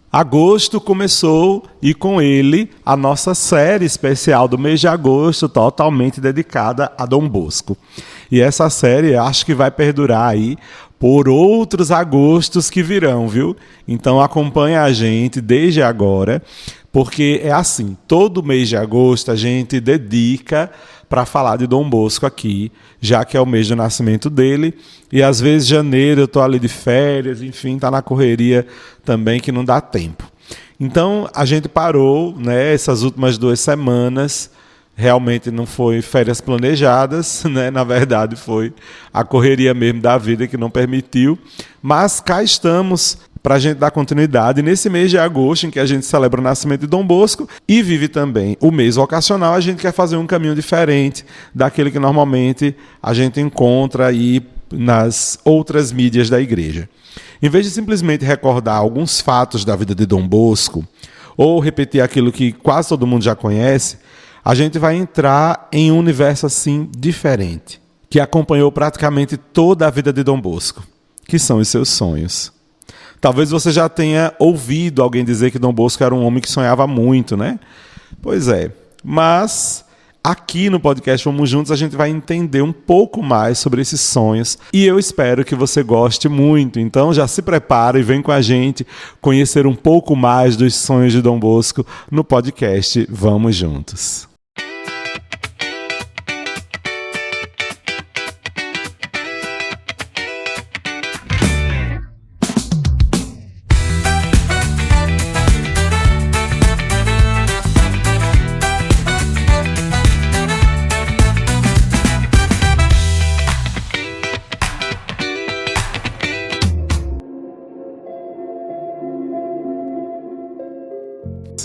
Agosto começou e com ele a nossa série especial do mês de agosto, totalmente dedicada a Dom Bosco. E essa série acho que vai perdurar aí por outros agostos que virão, viu? Então acompanha a gente desde agora, porque é assim, todo mês de agosto a gente dedica para falar de Dom Bosco aqui, já que é o mês do nascimento dele, e às vezes janeiro eu estou ali de férias, enfim, está na correria também que não dá tempo. Então a gente parou, né, essas últimas 2 semanas, realmente não foi férias planejadas, né? Na verdade foi a correria mesmo da vida que não permitiu, mas cá estamos para a gente dar continuidade nesse mês de agosto, em que a gente celebra o nascimento de Dom Bosco e vive também o mês vocacional. A gente quer fazer um caminho diferente daquele que normalmente a gente encontra aí nas outras mídias da igreja. Em vez de simplesmente recordar alguns fatos da vida de Dom Bosco, ou repetir aquilo que quase todo mundo já conhece, a gente vai entrar em um universo assim diferente, que acompanhou praticamente toda a vida de Dom Bosco, que são os seus sonhos. Talvez você já tenha ouvido alguém dizer que Dom Bosco era um homem que sonhava muito, né? Pois é, mas aqui no podcast Vamos Juntos a gente vai entender um pouco mais sobre esses sonhos e eu espero que você goste muito. Então já se prepara e vem com a gente conhecer um pouco mais dos sonhos de Dom Bosco no podcast Vamos Juntos.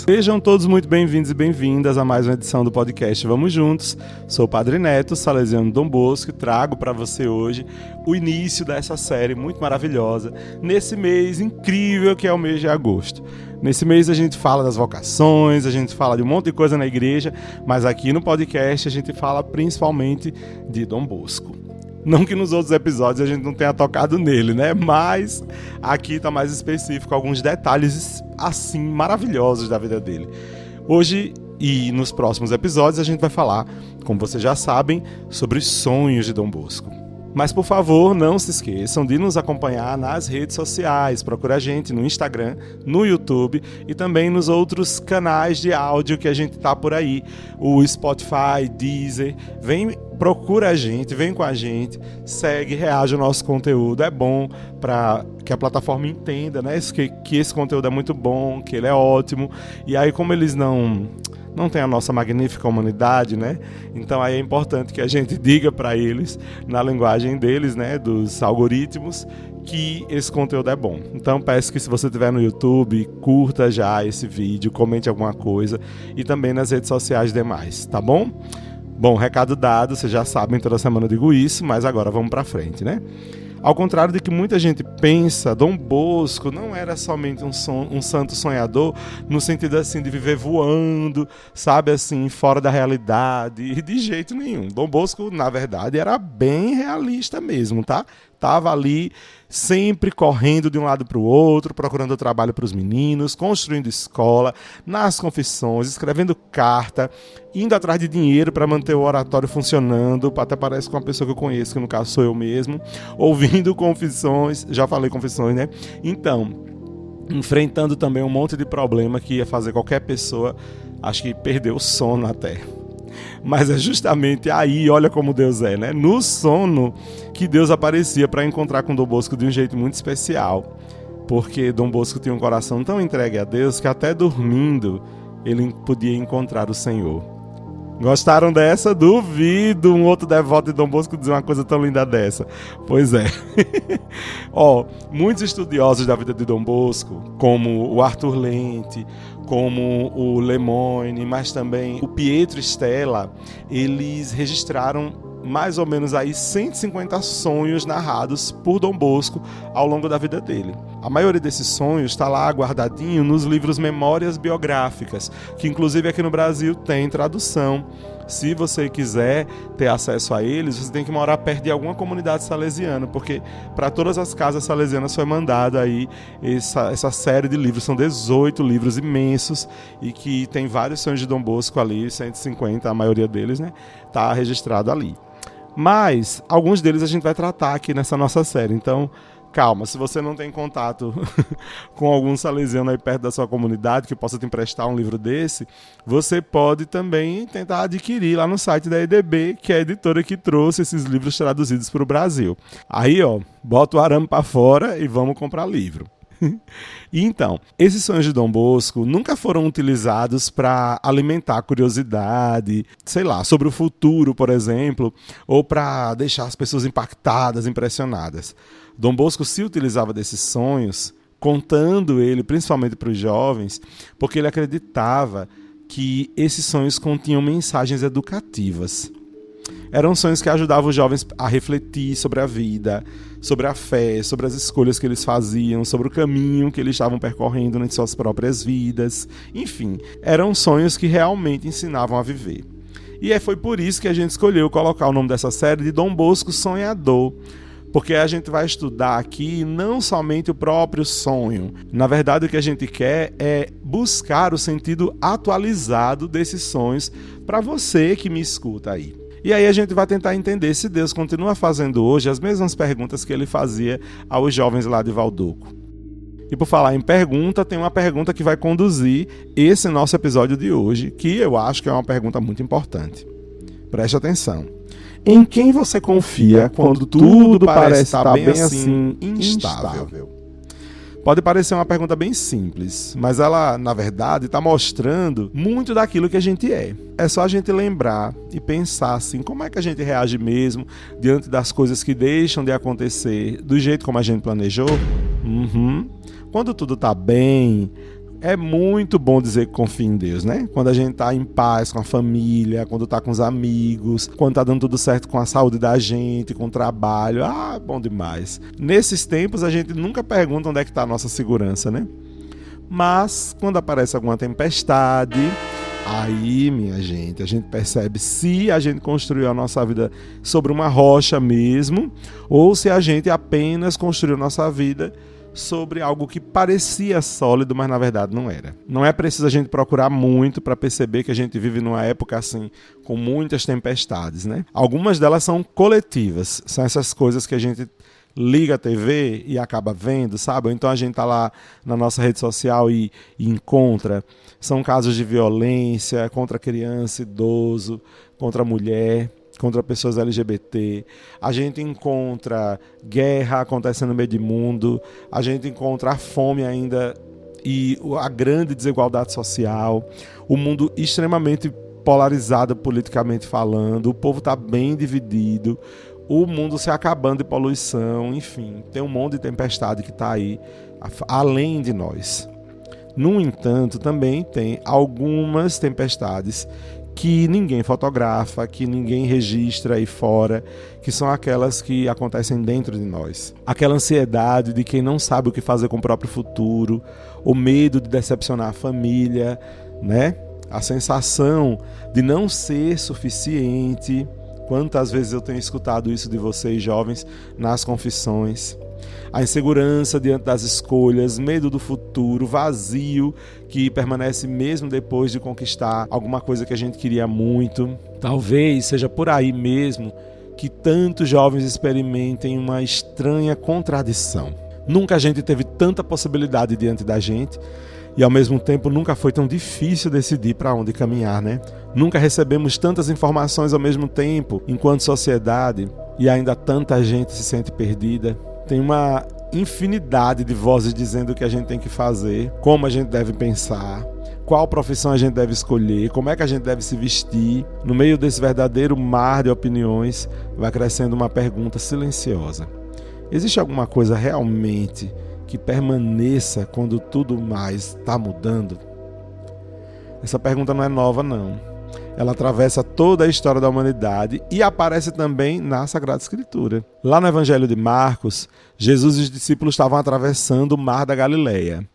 Sejam todos muito bem-vindos e bem-vindas a mais uma edição do podcast Vamos Juntos. Sou o Padre Neto, salesiano Dom Bosco, e trago para você hoje o início dessa série muito maravilhosa, nesse mês incrível que é o mês de agosto. Nesse mês a gente fala das vocações, a gente fala de um monte de coisa na igreja, mas aqui no podcast a gente fala principalmente de Dom Bosco. Não que nos outros episódios a gente não tenha tocado nele, né? Mas aqui está mais específico alguns detalhes assim maravilhosos da vida dele. Hoje e nos próximos episódios a gente vai falar, como vocês já sabem, sobre os sonhos de Dom Bosco. Mas, por favor, não se esqueçam de nos acompanhar nas redes sociais. Procura a gente no Instagram, no YouTube e também nos outros canais de áudio que a gente tá por aí. O Spotify, Deezer. Procura a gente, vem com a gente, segue, reage ao nosso conteúdo. É bom para que a plataforma entenda, né, que esse conteúdo é muito bom, que ele é ótimo. E aí, como eles não tem a nossa magnífica humanidade, né? Então aí é importante que a gente diga para eles, na linguagem deles, né, dos algoritmos, que esse conteúdo é bom. Então peço que se você estiver no YouTube, curta já esse vídeo, comente alguma coisa e também nas redes sociais demais, tá bom? Bom, recado dado, vocês já sabem, toda semana eu digo isso, mas agora vamos para frente, né? Ao contrário de que muita gente pensa, Dom Bosco não era somente um santo sonhador, no sentido assim de viver voando, sabe, assim, fora da realidade, e de jeito nenhum. Dom Bosco, na verdade, era bem realista mesmo, tá? Tava ali sempre correndo de um lado para o outro, procurando trabalho para os meninos, construindo escola, nas confissões, escrevendo carta, indo atrás de dinheiro para manter o oratório funcionando, até parece com uma pessoa que eu conheço, que no caso sou eu mesmo, ouvindo confissões, já falei confissões, né? Então, enfrentando também um monte de problema que ia fazer qualquer pessoa, acho que perder o sono até. Mas é justamente aí, olha como Deus é, né? No sono que Deus aparecia para encontrar com Dom Bosco de um jeito muito especial. Porque Dom Bosco tinha um coração tão entregue a Deus que até dormindo ele podia encontrar o Senhor. Gostaram dessa? Duvido um outro devoto de Dom Bosco dizer uma coisa tão linda dessa. Pois é. Muitos estudiosos da vida de Dom Bosco, como o Arthur Lente, como o Lemoyne, mas também o Pietro Stella, eles registraram mais ou menos aí 150 sonhos narrados por Dom Bosco ao longo da vida dele. A maioria desses sonhos está lá guardadinho nos livros Memórias Biográficas, que inclusive aqui no Brasil tem tradução. Se você quiser ter acesso a eles, você tem que morar perto de alguma comunidade salesiana, porque para todas as casas salesianas foi mandada aí essa série de livros. São 18 livros imensos e que tem vários sonhos de Dom Bosco ali, 150, a maioria deles, né? Tá registrado ali. Mas alguns deles a gente vai tratar aqui nessa nossa série, então calma, se você não tem contato com algum salesiano aí perto da sua comunidade que possa te emprestar um livro desse, você pode também tentar adquirir lá no site da EDB, que é a editora que trouxe esses livros traduzidos para o Brasil. Aí, ó, bota o arame para fora e vamos comprar livro. E então, esses sonhos de Dom Bosco nunca foram utilizados para alimentar curiosidade, sei lá, sobre o futuro, por exemplo, ou para deixar as pessoas impactadas, impressionadas. Dom Bosco se utilizava desses sonhos, contando ele principalmente para os jovens, porque ele acreditava que esses sonhos continham mensagens educativas. Eram sonhos que ajudavam os jovens a refletir sobre a vida, sobre a fé, sobre as escolhas que eles faziam, sobre o caminho que eles estavam percorrendo nas suas próprias vidas. Enfim, eram sonhos que realmente ensinavam a viver. E foi por isso que a gente escolheu colocar o nome dessa série de Dom Bosco Sonhador, porque a gente vai estudar aqui não somente o próprio sonho. Na verdade, o que a gente quer é buscar o sentido atualizado desses sonhos para você que me escuta aí. E aí a gente vai tentar entender se Deus continua fazendo hoje as mesmas perguntas que ele fazia aos jovens lá de Valdoco. E por falar em pergunta, tem uma pergunta que vai conduzir esse nosso episódio de hoje, que eu acho que é uma pergunta muito importante. Preste atenção. Em quem você confia quando tudo parece estar bem assim, instável? Pode parecer uma pergunta bem simples, mas ela, na verdade, está mostrando muito daquilo que a gente é. É só a gente lembrar e pensar assim, como é que a gente reage mesmo diante das coisas que deixam de acontecer do jeito como a gente planejou? Quando tudo está bem, é muito bom dizer que confia em Deus, né? Quando a gente está em paz com a família, quando está com os amigos, quando está dando tudo certo com a saúde da gente, com o trabalho, bom demais. Nesses tempos a gente nunca pergunta onde é que está a nossa segurança, né? Mas quando aparece alguma tempestade, aí, minha gente, a gente percebe se a gente construiu a nossa vida sobre uma rocha mesmo, ou se a gente apenas construiu a nossa vida sobre algo que parecia sólido, mas na verdade não era. Não é preciso a gente procurar muito para perceber que a gente vive numa época assim, com muitas tempestades, né? Algumas delas são coletivas, são essas coisas que a gente liga a TV e acaba vendo, sabe? Ou então a gente tá lá na nossa rede social e encontra. São casos de violência contra criança, idoso, contra mulher, contra pessoas LGBT, a gente encontra guerra acontecendo no meio do mundo, a gente encontra a fome ainda e a grande desigualdade social, o mundo extremamente polarizado politicamente falando, o povo está bem dividido, o mundo se acabando de poluição, enfim, tem um monte de tempestade que está aí além de nós. No entanto, também tem algumas tempestades que ninguém fotografa, que ninguém registra aí fora, que são aquelas que acontecem dentro de nós. Aquela ansiedade de quem não sabe o que fazer com o próprio futuro, o medo de decepcionar a família, né? A sensação de não ser suficiente. Quantas vezes eu tenho escutado isso de vocês, jovens, nas confissões. A insegurança diante das escolhas, medo do futuro, vazio que permanece mesmo depois de conquistar alguma coisa que a gente queria muito. Talvez seja por aí mesmo que tantos jovens experimentem uma estranha contradição. Nunca a gente teve tanta possibilidade diante da gente e ao mesmo tempo nunca foi tão difícil decidir para onde caminhar, né? Nunca recebemos tantas informações ao mesmo tempo enquanto sociedade e ainda tanta gente se sente perdida. Tem uma infinidade de vozes dizendo o que a gente tem que fazer, como a gente deve pensar, qual profissão a gente deve escolher, como é que a gente deve se vestir. No meio desse verdadeiro mar de opiniões, vai crescendo uma pergunta silenciosa. Existe alguma coisa realmente que permaneça quando tudo mais está mudando? Essa pergunta não é nova, não. Ela atravessa toda a história da humanidade e aparece também na Sagrada Escritura. Lá no Evangelho de Marcos, Jesus e os discípulos estavam atravessando o Mar da Galileia.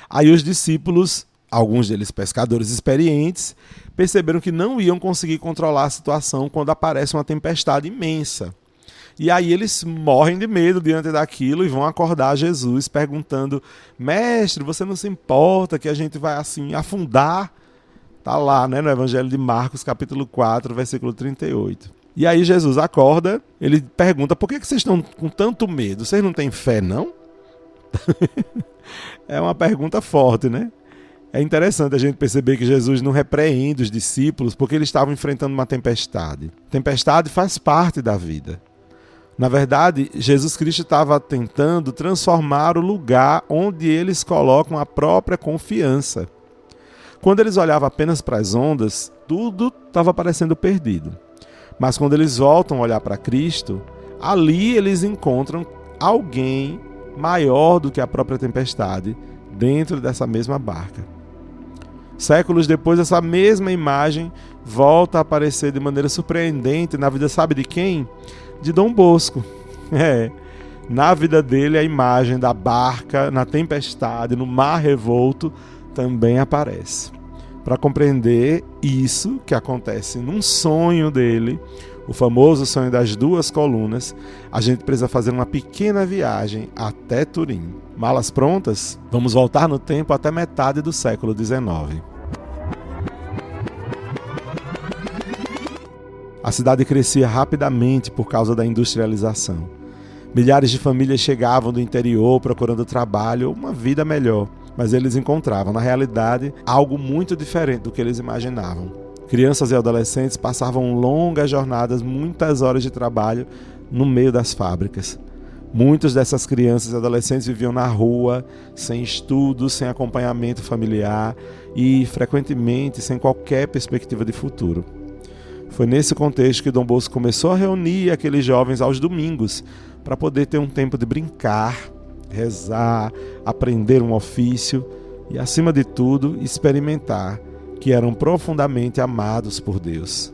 Aí os discípulos, alguns deles pescadores experientes, perceberam que não iam conseguir controlar a situação quando aparece uma tempestade imensa. E aí eles morrem de medo diante daquilo e vão acordar Jesus perguntando: mestre, você não se importa que a gente vai assim afundar? Está lá, né, no Evangelho de Marcos, capítulo 4, versículo 38. E aí Jesus acorda, ele pergunta: por que vocês estão com tanto medo? Vocês não têm fé, não? É uma pergunta forte, né? É interessante a gente perceber que Jesus não repreende os discípulos porque eles estavam enfrentando uma tempestade. Tempestade faz parte da vida. Na verdade, Jesus Cristo estava tentando transformar o lugar onde eles colocam a própria confiança. Quando eles olhavam apenas para as ondas, tudo estava parecendo perdido. Mas quando eles voltam a olhar para Cristo, ali eles encontram alguém maior do que a própria tempestade dentro dessa mesma barca. Séculos depois, essa mesma imagem volta a aparecer de maneira surpreendente na vida, sabe de quem? De Dom Bosco. Na vida dele, a imagem da barca na tempestade, no mar revolto, também aparece. Para compreender isso que acontece num sonho dele, o famoso sonho das duas colunas, a gente precisa fazer uma pequena viagem até Turim. Malas prontas? Vamos voltar no tempo até metade do século XIX. A cidade crescia rapidamente por causa da industrialização. Milhares de famílias chegavam do interior procurando trabalho ou uma vida melhor, mas eles encontravam, na realidade, algo muito diferente do que eles imaginavam. Crianças e adolescentes passavam longas jornadas, muitas horas de trabalho no meio das fábricas. Muitas dessas crianças e adolescentes viviam na rua, sem estudos, sem acompanhamento familiar e, frequentemente, sem qualquer perspectiva de futuro. Foi nesse contexto que Dom Bosco começou a reunir aqueles jovens aos domingos para poder ter um tempo de brincar, rezar, aprender um ofício e, acima de tudo, experimentar que eram profundamente amados por Deus.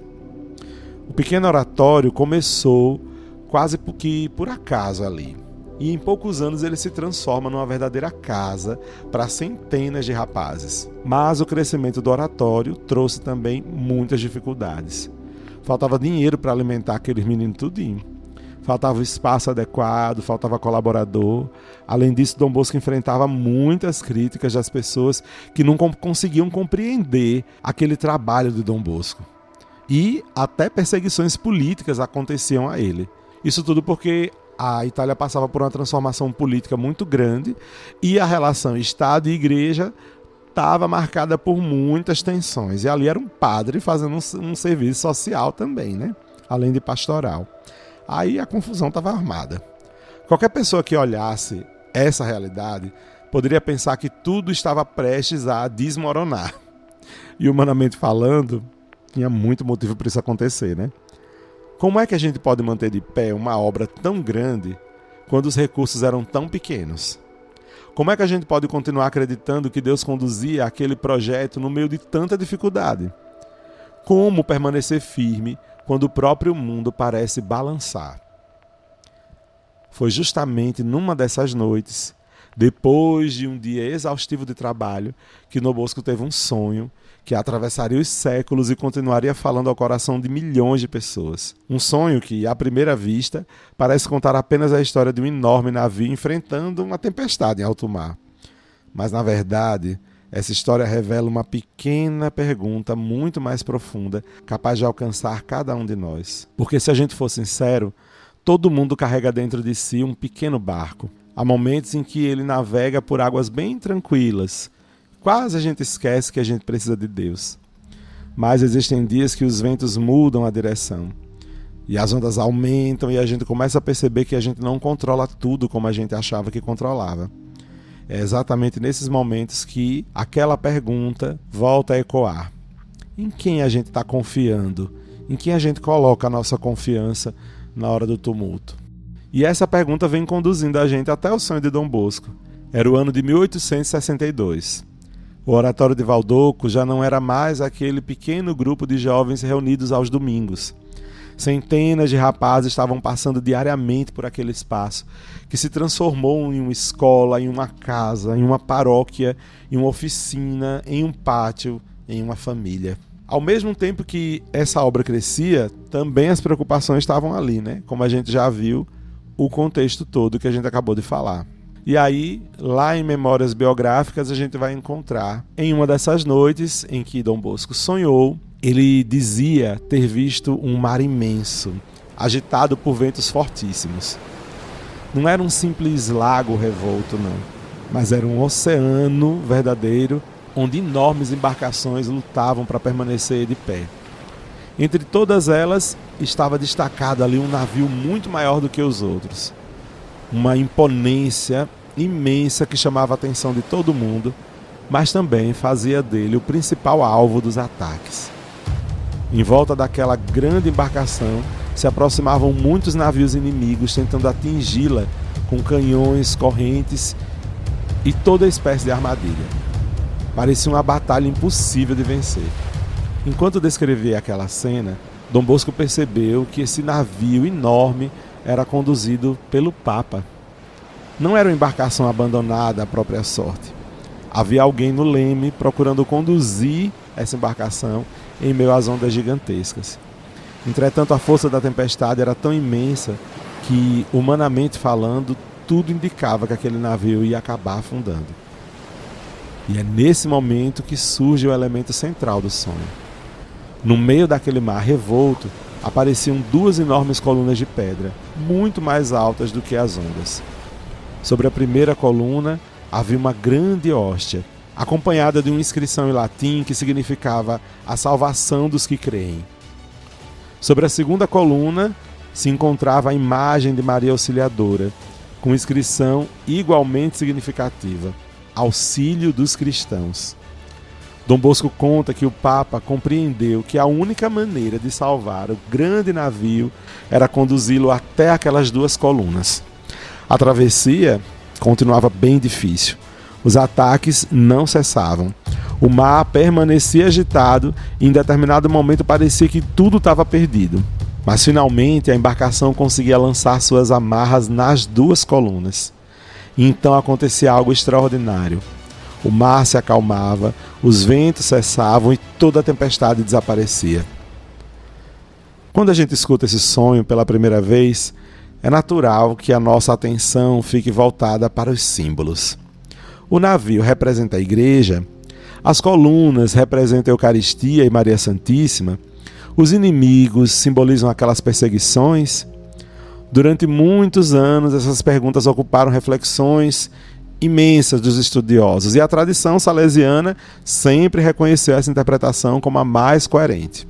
O pequeno oratório começou quase que por acaso ali. E em poucos anos ele se transforma numa verdadeira casa para centenas de rapazes. Mas o crescimento do oratório trouxe também muitas dificuldades. Faltava dinheiro para alimentar aqueles meninos tudinho. Faltava espaço adequado, faltava colaborador. Além disso, Dom Bosco enfrentava muitas críticas das pessoas que não conseguiam compreender aquele trabalho de Dom Bosco. E até perseguições políticas aconteciam a ele. Isso tudo porque a Itália passava por uma transformação política muito grande e a relação Estado e Igreja estava marcada por muitas tensões. E ali era um padre fazendo um serviço social também, né? Além de pastoral. Aí a confusão estava armada. Qualquer pessoa que olhasse essa realidade poderia pensar que tudo estava prestes a desmoronar. E humanamente falando, tinha muito motivo para isso acontecer, né? Como é que a gente pode manter de pé uma obra tão grande quando os recursos eram tão pequenos? Como é que a gente pode continuar acreditando que Deus conduzia aquele projeto no meio de tanta dificuldade? Como permanecer firme quando o próprio mundo parece balançar? Foi justamente numa dessas noites, depois de um dia exaustivo de trabalho, que Dom Bosco teve um sonho que atravessaria os séculos e continuaria falando ao coração de milhões de pessoas. Um sonho que, à primeira vista, parece contar apenas a história de um enorme navio enfrentando uma tempestade em alto mar. Mas, na verdade, essa história revela uma pequena pergunta muito mais profunda, capaz de alcançar cada um de nós. Porque, se a gente for sincero, todo mundo carrega dentro de si um pequeno barco. Há momentos em que ele navega por águas bem tranquilas. Quase a gente esquece que a gente precisa de Deus. Mas existem dias que os ventos mudam a direção. E as ondas aumentam e a gente começa a perceber que a gente não controla tudo como a gente achava que controlava. É exatamente nesses momentos que aquela pergunta volta a ecoar. Em quem a gente está confiando? Em quem a gente coloca a nossa confiança na hora do tumulto? E essa pergunta vem conduzindo a gente até o sonho de Dom Bosco. Era o ano de 1862. O Oratório de Valdoco já não era mais aquele pequeno grupo de jovens reunidos aos domingos. Centenas de rapazes estavam passando diariamente por aquele espaço, que se transformou em uma escola, em uma casa, em uma paróquia, em uma oficina, em um pátio, em uma família. Ao mesmo tempo que essa obra crescia, também as preocupações estavam ali, né? Como a gente já viu, o contexto todo que a gente acabou de falar. E aí, lá em Memórias Biográficas, a gente vai encontrar, em uma dessas noites em que Dom Bosco sonhou, ele dizia ter visto um mar imenso, agitado por ventos fortíssimos. Não era um simples lago revolto, não, mas era um oceano verdadeiro, onde enormes embarcações lutavam para permanecer de pé. Entre todas elas, estava destacado ali um navio muito maior do que os outros. Uma imponência imensa que chamava a atenção de todo mundo, mas também fazia dele o principal alvo dos ataques. Em volta daquela grande embarcação se aproximavam muitos navios inimigos tentando atingi-la com canhões, correntes e toda espécie de armadilha. Parecia uma batalha impossível de vencer. Enquanto descrevia aquela cena, Dom Bosco percebeu que esse navio enorme era conduzido pelo Papa. Não era uma embarcação abandonada à própria sorte. Havia alguém no leme procurando conduzir essa embarcação em meio às ondas gigantescas. Entretanto, a força da tempestade era tão imensa que, humanamente falando, tudo indicava que aquele navio ia acabar afundando. E é nesse momento que surge o elemento central do sonho. No meio daquele mar revolto, apareciam duas enormes colunas de pedra, muito mais altas do que as ondas. Sobre a primeira coluna havia uma grande hóstia, acompanhada de uma inscrição em latim que significava a salvação dos que creem. Sobre a segunda coluna se encontrava a imagem de Maria Auxiliadora, com inscrição igualmente significativa: auxílio dos cristãos. Dom Bosco conta que o Papa compreendeu que a única maneira de salvar o grande navio era conduzi-lo até aquelas duas colunas. A travessia continuava bem difícil. Os ataques não cessavam. O mar permanecia agitado e em determinado momento parecia que tudo estava perdido. Mas finalmente a embarcação conseguia lançar suas amarras nas duas colunas. E então acontecia algo extraordinário. O mar se acalmava, os ventos cessavam e toda a tempestade desaparecia. Quando a gente escuta esse sonho pela primeira vez, é natural que a nossa atenção fique voltada para os símbolos. O navio representa a igreja, as colunas representam a Eucaristia e Maria Santíssima, os inimigos simbolizam aquelas perseguições. Durante muitos anos, essas perguntas ocuparam reflexões imensas dos estudiosos, e a tradição salesiana sempre reconheceu essa interpretação como a mais coerente.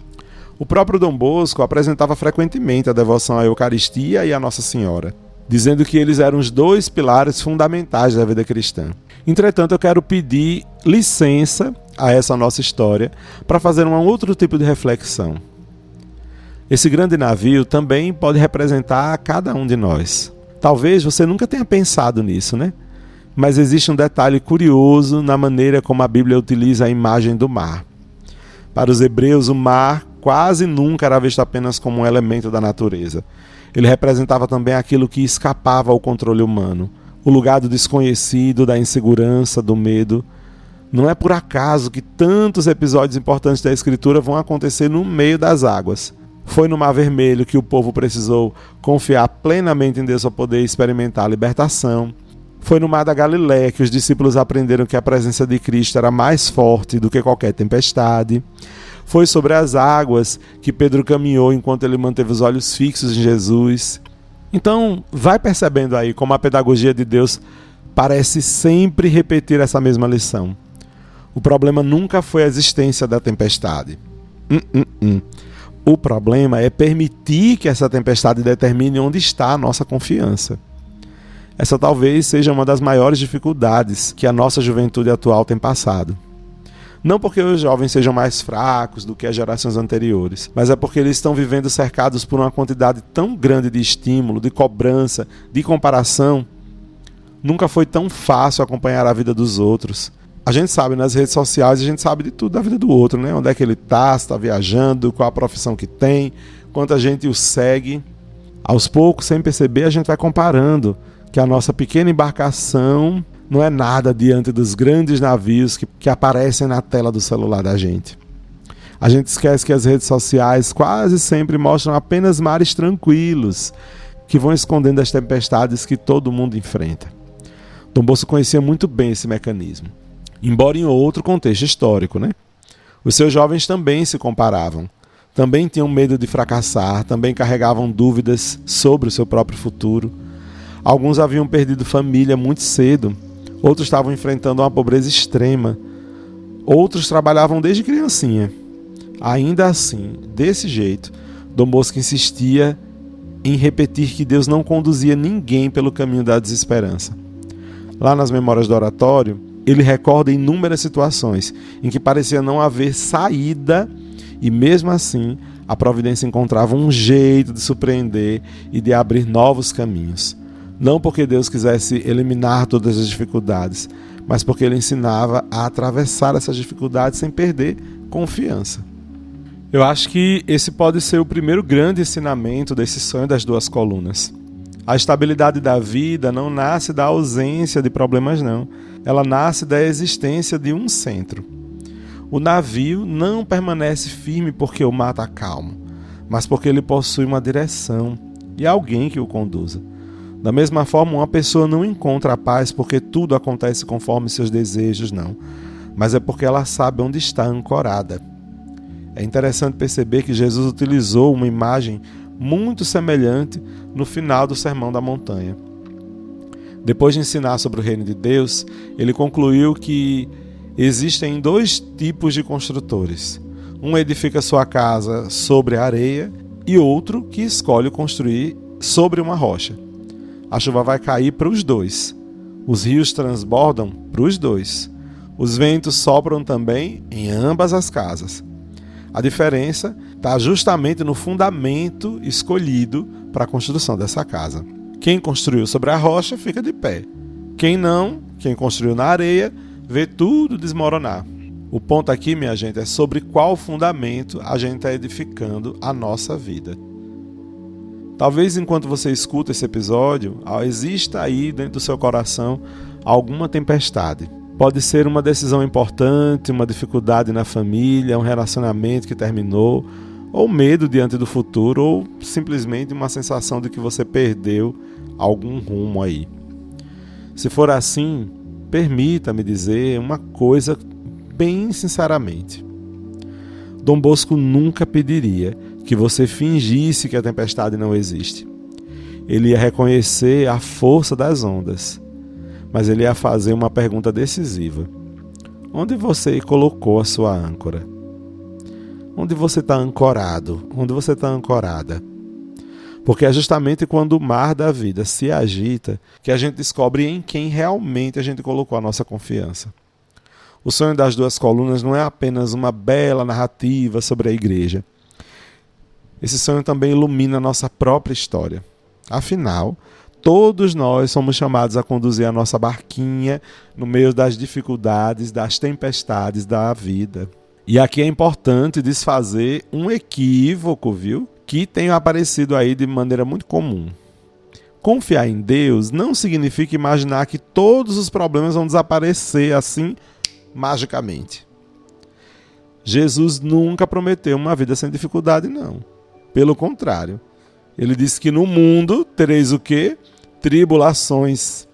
O próprio Dom Bosco apresentava frequentemente a devoção à Eucaristia e à Nossa Senhora, dizendo que eles eram os dois pilares fundamentais da vida cristã. Entretanto, eu quero pedir licença a essa nossa história para fazer um outro tipo de reflexão. Esse grande navio também pode representar cada um de nós. Talvez você nunca tenha pensado nisso, né? Mas existe um detalhe curioso na maneira como a Bíblia utiliza a imagem do mar. Para os hebreus, o mar quase nunca era visto apenas como um elemento da natureza. Ele representava também aquilo que escapava ao controle humano, o lugar do desconhecido, da insegurança, do medo. Não é por acaso que tantos episódios importantes da Escritura vão acontecer no meio das águas. Foi no Mar Vermelho que o povo precisou confiar plenamente em Deus para poder experimentar a libertação. Foi no Mar da Galileia que os discípulos aprenderam que a presença de Cristo era mais forte do que qualquer tempestade. Foi sobre as águas que Pedro caminhou enquanto ele manteve os olhos fixos em Jesus. Então, vai percebendo aí como a pedagogia de Deus parece sempre repetir essa mesma lição. O problema nunca foi a existência da tempestade. O problema é permitir que essa tempestade determine onde está a nossa confiança. Essa talvez seja uma das maiores dificuldades que a nossa juventude atual tem passado. Não porque os jovens sejam mais fracos do que as gerações anteriores, mas é porque eles estão vivendo cercados por uma quantidade tão grande de estímulo, de cobrança, de comparação. Nunca foi tão fácil acompanhar a vida dos outros. A gente sabe nas redes sociais, a gente sabe de tudo da vida do outro, né? Onde é que ele está, se está viajando, qual a profissão que tem, quanta gente o segue. Aos poucos, sem perceber, a gente vai comparando que a nossa pequena embarcação não é nada diante dos grandes navios que aparecem na tela do celular da gente. A gente esquece que as redes sociais quase sempre mostram apenas mares tranquilos, que vão escondendo as tempestades que todo mundo enfrenta. Dom Bosco conhecia muito bem esse mecanismo, embora em outro contexto histórico, né? Os seus jovens também se comparavam, também tinham medo de fracassar, também carregavam dúvidas sobre o seu próprio futuro. Alguns haviam perdido família muito cedo, outros estavam enfrentando uma pobreza extrema, outros trabalhavam desde criancinha. Ainda assim, desse jeito, Dom Bosco insistia em repetir que Deus não conduzia ninguém pelo caminho da desesperança. Lá nas Memórias do Oratório, ele recorda inúmeras situações em que parecia não haver saída e, mesmo assim, a providência encontrava um jeito de surpreender e de abrir novos caminhos. Não porque Deus quisesse eliminar todas as dificuldades, mas porque ele ensinava a atravessar essas dificuldades sem perder confiança. Eu acho que esse pode ser o primeiro grande ensinamento desse sonho das duas colunas. A estabilidade da vida não nasce da ausência de problemas, não. Ela nasce da existência de um centro. O navio não permanece firme porque o mar está calmo, mas porque ele possui uma direção e alguém que o conduza. Da mesma forma, uma pessoa não encontra a paz porque tudo acontece conforme seus desejos, não. Mas é porque ela sabe onde está ancorada. É interessante perceber que Jesus utilizou uma imagem muito semelhante no final do Sermão da Montanha. Depois de ensinar sobre o reino de Deus, ele concluiu que existem dois tipos de construtores. Um edifica sua casa sobre a areia e outro que escolhe construir sobre uma rocha. A chuva vai cair para os dois. Os rios transbordam para os dois. Os ventos sopram também em ambas as casas. A diferença está justamente no fundamento escolhido para a construção dessa casa. Quem construiu sobre a rocha fica de pé. Quem não, quem construiu na areia, vê tudo desmoronar. O ponto aqui, minha gente, é sobre qual fundamento a gente está edificando a nossa vida. Talvez enquanto você escuta esse episódio, exista aí dentro do seu coração alguma tempestade. Pode ser uma decisão importante, uma dificuldade na família, um relacionamento que terminou, ou medo diante do futuro, ou simplesmente uma sensação de que você perdeu algum rumo aí. Se for assim, permita-me dizer uma coisa bem sinceramente. Dom Bosco nunca pediria que você fingisse que a tempestade não existe. Ele ia reconhecer a força das ondas. Mas ele ia fazer uma pergunta decisiva. Onde você colocou a sua âncora? Onde você está ancorado? Onde você está ancorada? Porque é justamente quando o mar da vida se agita que a gente descobre em quem realmente a gente colocou a nossa confiança. O sonho das duas colunas não é apenas uma bela narrativa sobre a igreja. Esse sonho também ilumina a nossa própria história. Afinal, todos nós somos chamados a conduzir a nossa barquinha no meio das dificuldades, das tempestades da vida. E aqui é importante desfazer um equívoco, viu? Que tem aparecido aí de maneira muito comum. Confiar em Deus não significa imaginar que todos os problemas vão desaparecer assim magicamente. Jesus nunca prometeu uma vida sem dificuldade, não. Pelo contrário, ele disse que no mundo tereis o quê? Tribulações,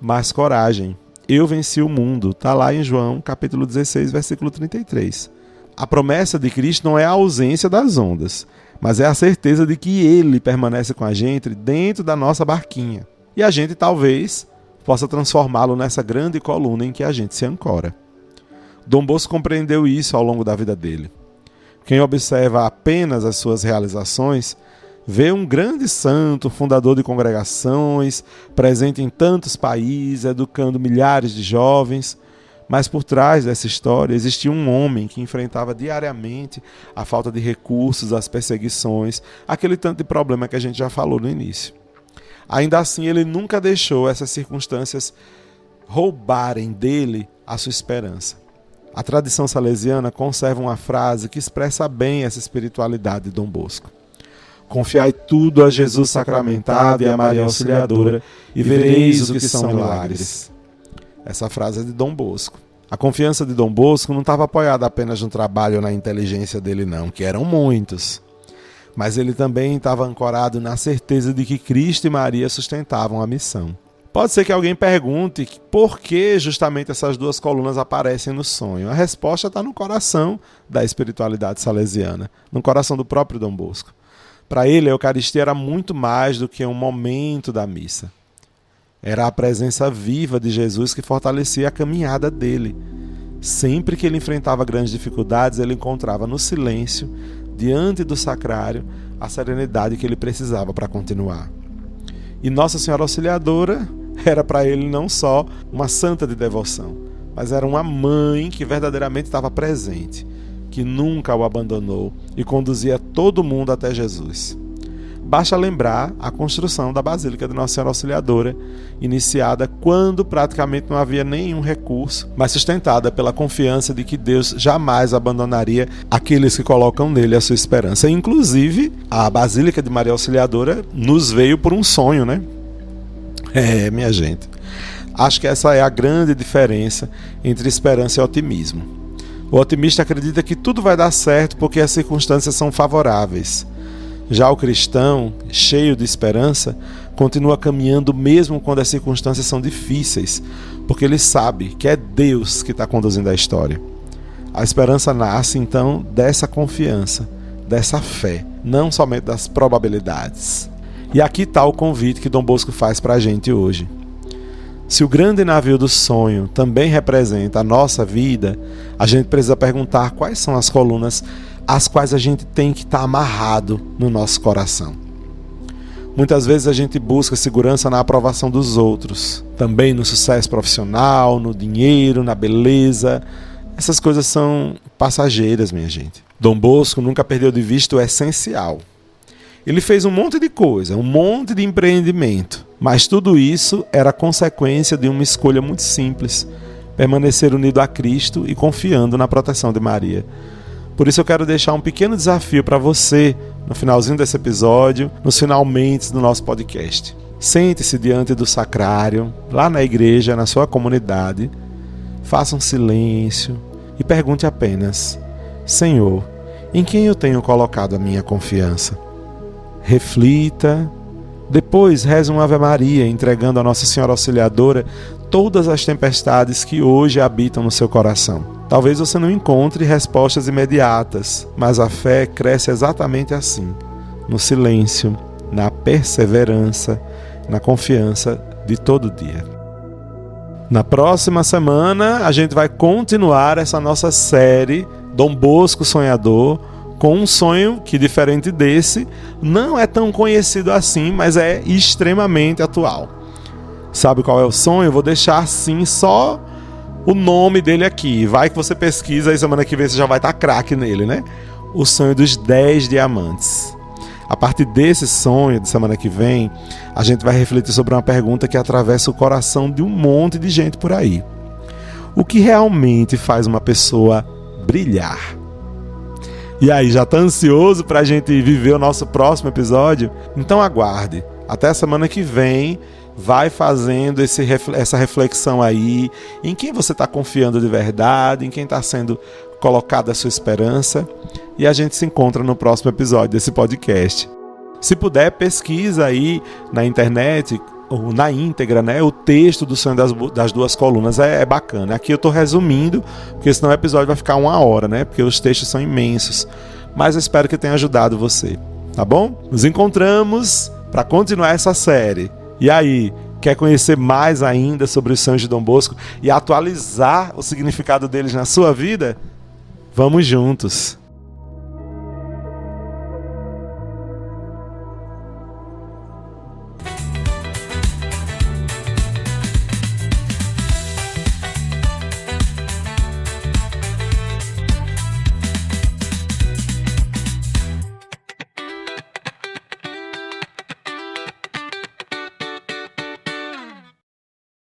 mas coragem. Eu venci o mundo. Está lá em João, capítulo 16, versículo 33. A promessa de Cristo não é a ausência das ondas, mas é a certeza de que Ele permanece com a gente dentro da nossa barquinha. E a gente talvez possa transformá-lo nessa grande coluna em que a gente se ancora. Dom Bosco compreendeu isso ao longo da vida dele. Quem observa apenas as suas realizações vê um grande santo, fundador de congregações, presente em tantos países, educando milhares de jovens. Mas por trás dessa história existia um homem que enfrentava diariamente a falta de recursos, as perseguições, aquele tanto de problema que a gente já falou no início. Ainda assim, ele nunca deixou essas circunstâncias roubarem dele a sua esperança. A tradição salesiana conserva uma frase que expressa bem essa espiritualidade de Dom Bosco. Confiai tudo a Jesus sacramentado e a Maria Auxiliadora e vereis o que são milagres. Essa frase é de Dom Bosco. A confiança de Dom Bosco não estava apoiada apenas no trabalho ou na inteligência dele não, que eram muitos. Mas ele também estava ancorado na certeza de que Cristo e Maria sustentavam a missão. Pode ser que alguém pergunte por que justamente essas duas colunas aparecem no sonho. A resposta está no coração da espiritualidade salesiana, no coração do próprio Dom Bosco. Para ele, a Eucaristia era muito mais do que um momento da missa. Era a presença viva de Jesus que fortalecia a caminhada dele. Sempre que ele enfrentava grandes dificuldades, ele encontrava no silêncio, diante do sacrário, a serenidade que ele precisava para continuar. E Nossa Senhora Auxiliadora era para ele não só uma santa de devoção, mas era uma mãe que verdadeiramente estava presente, que nunca o abandonou e conduzia todo mundo até Jesus. Basta lembrar a construção da Basílica de Nossa Senhora Auxiliadora, iniciada quando praticamente não havia nenhum recurso, mas sustentada pela confiança de que Deus jamais abandonaria aqueles que colocam nele a sua esperança. Inclusive, a Basílica de Maria Auxiliadora nos veio por um sonho, né? Minha gente. Acho que essa é a grande diferença entre esperança e otimismo. O otimista acredita que tudo vai dar certo porque as circunstâncias são favoráveis. Já o cristão, cheio de esperança, continua caminhando mesmo quando as circunstâncias são difíceis, porque ele sabe que é Deus que está conduzindo a história. A esperança nasce, então, dessa confiança, dessa fé, não somente das probabilidades. E aqui está o convite que Dom Bosco faz para a gente hoje. Se o grande navio do sonho também representa a nossa vida, a gente precisa perguntar quais são as colunas às quais a gente tem que estar amarrado no nosso coração. Muitas vezes a gente busca segurança na aprovação dos outros, também no sucesso profissional, no dinheiro, na beleza. Essas coisas são passageiras, minha gente. Dom Bosco nunca perdeu de vista o essencial. Ele fez um monte de coisa, um monte de empreendimento, mas tudo isso era consequência de uma escolha muito simples: permanecer unido a Cristo e confiando na proteção de Maria. Por isso eu quero deixar um pequeno desafio para você no finalzinho desse episódio, nos finalmente do nosso podcast. Sente-se diante do sacrário, lá na igreja, na sua comunidade, faça um silêncio e pergunte apenas: Senhor, em quem eu tenho colocado a minha confiança? Reflita, depois reze uma Ave Maria, entregando a Nossa Senhora Auxiliadora todas as tempestades que hoje habitam no seu coração. Talvez você não encontre respostas imediatas, mas a fé cresce exatamente assim, no silêncio, na perseverança, na confiança de todo dia. Na próxima semana, a gente vai continuar essa nossa série Dom Bosco Sonhador, com um sonho que, diferente desse, não é tão conhecido assim, mas é extremamente atual. Sabe qual é o sonho? Eu vou deixar assim só o nome dele aqui. Vai que você pesquisa e semana que vem você já vai estar craque nele, né? O sonho dos 10 diamantes. A partir desse sonho de semana que vem, a gente vai refletir sobre uma pergunta que atravessa o coração de um monte de gente por aí. O que realmente faz uma pessoa brilhar? E aí, já tá ansioso pra gente viver o nosso próximo episódio? Então aguarde. Até a semana que vem, vai fazendo essa reflexão aí, em quem você está confiando de verdade, em quem está sendo colocada a sua esperança. E a gente se encontra no próximo episódio desse podcast. Se puder, pesquisa aí na internet, ou na íntegra, né, o texto do sonho das duas colunas. É bacana. Aqui eu estou resumindo, porque senão o episódio vai ficar 1 hora, né, porque os textos são imensos. Mas eu espero que tenha ajudado você, tá bom? Nos encontramos para continuar essa série. E aí, quer conhecer mais ainda sobre os sonhos de Dom Bosco e atualizar o significado deles na sua vida? Vamos juntos!